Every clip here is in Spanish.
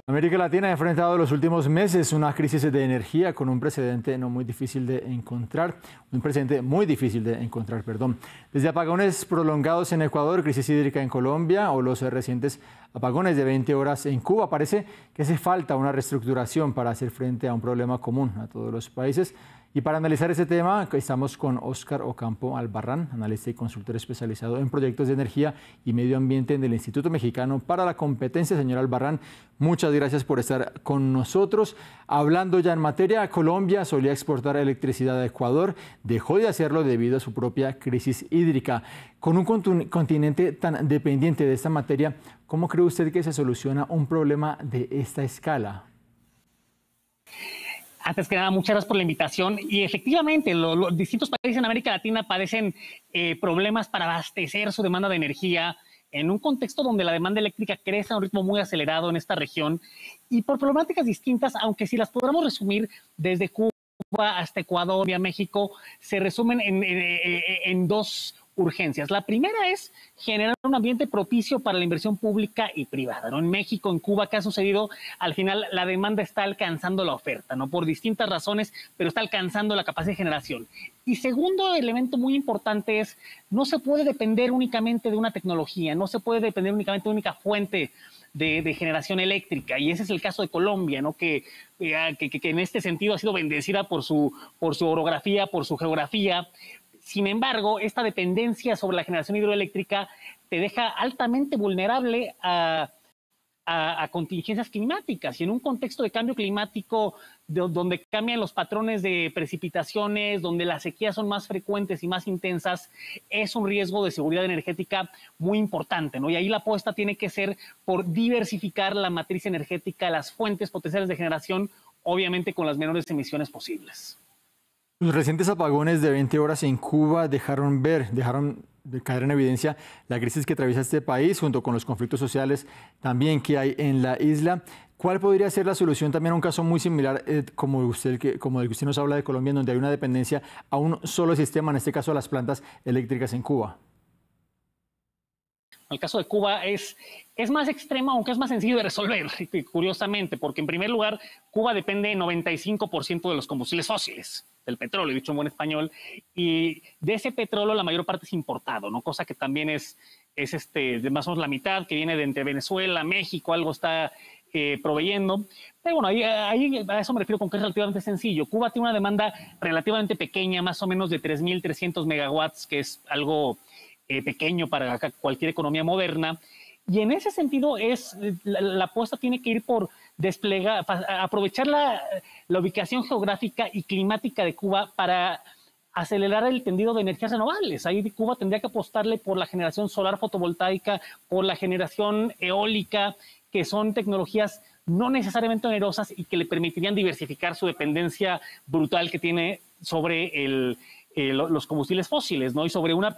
América Latina ha enfrentado en los últimos meses una crisis de energía con un precedente muy difícil de encontrar, perdón. Desde apagones prolongados en Ecuador, crisis hídrica en Colombia o los recientes apagones de 20 horas en Cuba, parece que hace falta una reestructuración para hacer frente a un problema común a todos los países. Y para analizar ese tema, estamos con Óscar Ocampo Albarrán, analista y consultor especializado en proyectos de energía y medio ambiente del Instituto Mexicano para la Competencia. Señor Albarrán, muchas gracias por estar con nosotros. Hablando ya en materia, Colombia solía exportar electricidad a Ecuador, dejó de hacerlo debido a su propia crisis hídrica. Con un continente tan dependiente de esta materia, ¿cómo cree usted que se soluciona un problema de esta escala? Antes que nada, muchas gracias por la invitación. Y efectivamente, los distintos países en América Latina padecen problemas para abastecer su demanda de energía en un contexto donde la demanda eléctrica crece a un ritmo muy acelerado en esta región y por problemáticas distintas, aunque si las podamos resumir desde Cuba hasta Ecuador y a México, se resumen en dos urgencias. La primera es generar un ambiente propicio para la inversión pública y privada, ¿no? En México, en Cuba, ¿qué ha sucedido? Al final, la demanda está alcanzando la oferta, ¿no? Por distintas razones, pero está alcanzando la capacidad de generación. Y segundo elemento muy importante es, no se puede depender únicamente de una tecnología, no se puede depender únicamente de una única fuente de generación eléctrica, y ese es el caso de Colombia, ¿no? Que en este sentido ha sido bendecida por su orografía, por su geografía. Sin embargo, esta dependencia sobre la generación hidroeléctrica te deja altamente vulnerable a contingencias climáticas. Y en un contexto de cambio climático donde cambian los patrones de precipitaciones, donde las sequías son más frecuentes y más intensas, es un riesgo de seguridad energética muy importante, ¿no? Y ahí la apuesta tiene que ser por diversificar la matriz energética, las fuentes potenciales de generación, obviamente con las menores emisiones posibles. Los recientes apagones de 20 horas en Cuba dejaron caer en evidencia la crisis que atraviesa este país, junto con los conflictos sociales también que hay en la isla. ¿Cuál podría ser la solución también a un caso muy similar como el que usted nos habla de Colombia, en donde hay una dependencia a un solo sistema, en este caso a las plantas eléctricas en Cuba? El caso de Cuba es más extremo, aunque es más sencillo de resolver, curiosamente, porque en primer lugar, Cuba depende 95% de los combustibles fósiles, del petróleo, dicho en buen español, y de ese petróleo la mayor parte es importado, ¿no? Cosa que también es de más o menos la mitad, que viene de entre Venezuela, México, algo está proveyendo. Pero bueno, ahí a eso me refiero con que es relativamente sencillo. Cuba tiene una demanda relativamente pequeña, más o menos de 3.300 megawatts, que es algo pequeño para cualquier economía moderna. Y en ese sentido la apuesta tiene que ir por desplegar, aprovechar la ubicación geográfica y climática de Cuba para acelerar el tendido de energías renovables. Ahí Cuba tendría que apostarle por la generación solar fotovoltaica, por la generación eólica, que son tecnologías no necesariamente onerosas y que le permitirían diversificar su dependencia brutal que tiene sobre los combustibles fósiles, ¿no? Y sobre una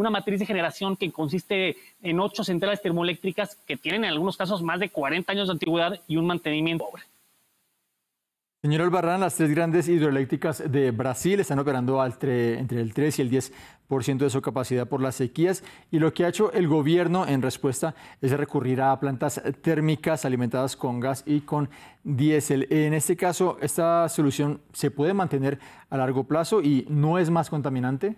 matriz de generación que consiste en 8 centrales termoeléctricas que tienen en algunos casos más de 40 años de antigüedad y un mantenimiento pobre. Señor Albarrán, las 3 grandes hidroeléctricas de Brasil están operando entre el 3 y el 10% de su capacidad por las sequías, y lo que ha hecho el gobierno en respuesta es recurrir a plantas térmicas alimentadas con gas y con diésel. En este caso, ¿esta solución se puede mantener a largo plazo y no es más contaminante?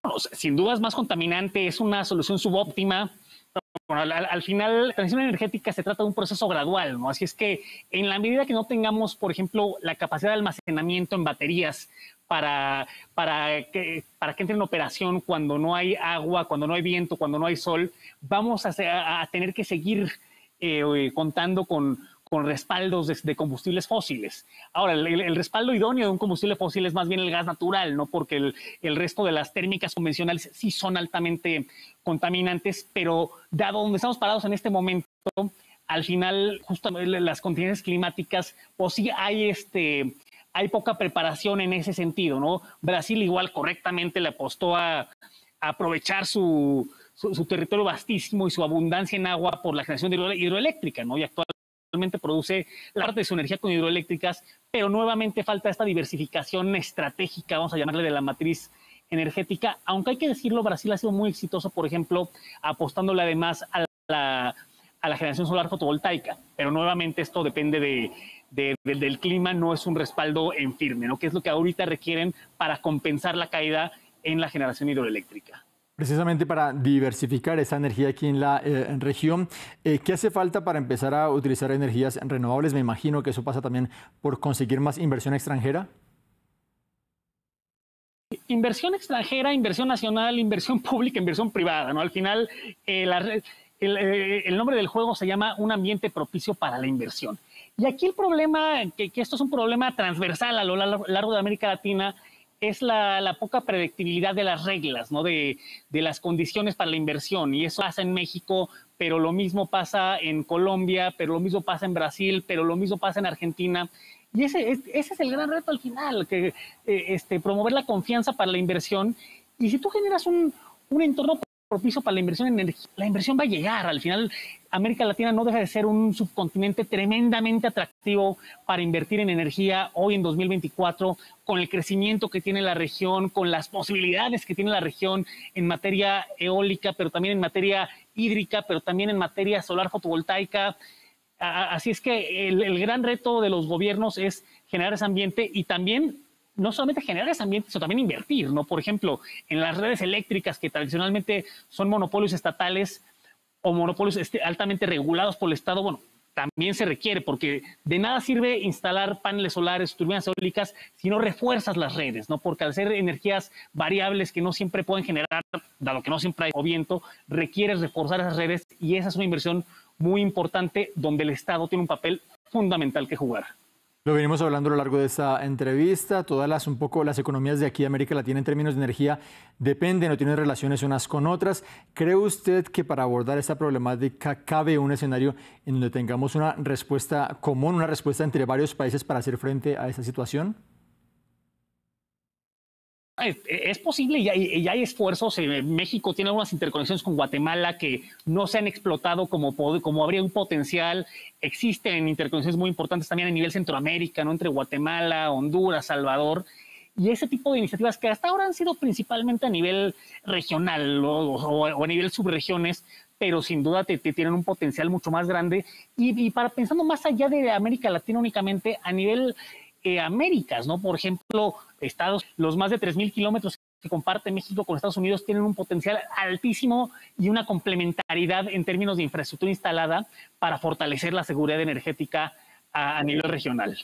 Bueno, sin duda es más contaminante, es una solución subóptima. Bueno, al final, la transición energética se trata de un proceso gradual, ¿no? Así es que en la medida que no tengamos, por ejemplo, la capacidad de almacenamiento en baterías para que entre en operación cuando no hay agua, cuando no hay viento, cuando no hay sol, vamos a tener que seguir contando con respaldos de combustibles fósiles. Ahora, el respaldo idóneo de un combustible fósil es más bien el gas natural, ¿no? Porque el resto de las térmicas convencionales sí son altamente contaminantes, pero dado donde estamos parados en este momento, al final, justamente las contingencias climáticas, pues sí hay poca preparación en ese sentido, ¿no? Brasil igual correctamente le apostó a aprovechar su territorio vastísimo y su abundancia en agua por la generación hidroeléctrica, ¿no? Y actualmente produce la parte de su energía con hidroeléctricas, pero nuevamente falta esta diversificación estratégica, vamos a llamarle, de la matriz energética, aunque hay que decirlo, Brasil ha sido muy exitoso, por ejemplo, apostándole además a a la generación solar fotovoltaica. Pero nuevamente esto depende del clima, no es un respaldo en firme, ¿no? Que es lo que ahorita requieren para compensar la caída en la generación hidroeléctrica. Precisamente para diversificar esa energía aquí en la región, ¿qué hace falta para empezar a utilizar energías renovables? Me imagino que eso pasa también por conseguir más inversión extranjera. Inversión extranjera, inversión nacional, inversión pública, inversión privada, ¿no? Al final, el nombre del juego se llama un ambiente propicio para la inversión. Y aquí el problema, que esto es un problema transversal a lo largo de América Latina, es la poca predictibilidad de las reglas, ¿no? De las condiciones para la inversión. Y eso pasa en México, pero lo mismo pasa en Colombia, pero lo mismo pasa en Brasil, pero lo mismo pasa en Argentina. Y ese es el gran reto al final, que promover la confianza para la inversión. Y si tú generas un entorno propicio para la inversión en energía, la inversión va a llegar. Al final, América Latina no deja de ser un subcontinente tremendamente atractivo para invertir en energía hoy en 2024, con el crecimiento que tiene la región, con las posibilidades que tiene la región en materia eólica, pero también en materia hídrica, pero también en materia solar fotovoltaica. Así es que el gran reto de los gobiernos es generar ese ambiente y también no solamente generar ese ambiente, sino también invertir, ¿no? Por ejemplo, en las redes eléctricas que tradicionalmente son monopolios estatales o monopolios altamente regulados por el Estado, bueno, también se requiere, porque de nada sirve instalar paneles solares, turbinas eólicas, si no refuerzas las redes, ¿no? Porque al ser energías variables que no siempre pueden generar, dado que no siempre hay viento, requieres reforzar esas redes y esa es una inversión muy importante donde el Estado tiene un papel fundamental que jugar. Lo venimos hablando a lo largo de esta entrevista, todas las economías de aquí de América Latina en términos de energía dependen o tienen relaciones unas con otras. ¿Cree usted que para abordar esta problemática cabe un escenario en donde tengamos una respuesta común, una respuesta entre varios países para hacer frente a esta situación? Es posible y hay esfuerzos. México tiene algunas interconexiones con Guatemala que no se han explotado como habría un potencial. Existen interconexiones muy importantes también a nivel Centroamérica, ¿no? Entre Guatemala, Honduras, Salvador. Y ese tipo de iniciativas que hasta ahora han sido principalmente a nivel regional o a nivel subregiones, pero sin duda tienen un potencial mucho más grande. Y para pensando más allá de América Latina únicamente, a nivel Américas, ¿no? Por ejemplo, los más de 3,000 kilómetros que comparte México con Estados Unidos tienen un potencial altísimo y una complementariedad en términos de infraestructura instalada para fortalecer la seguridad energética a nivel regional.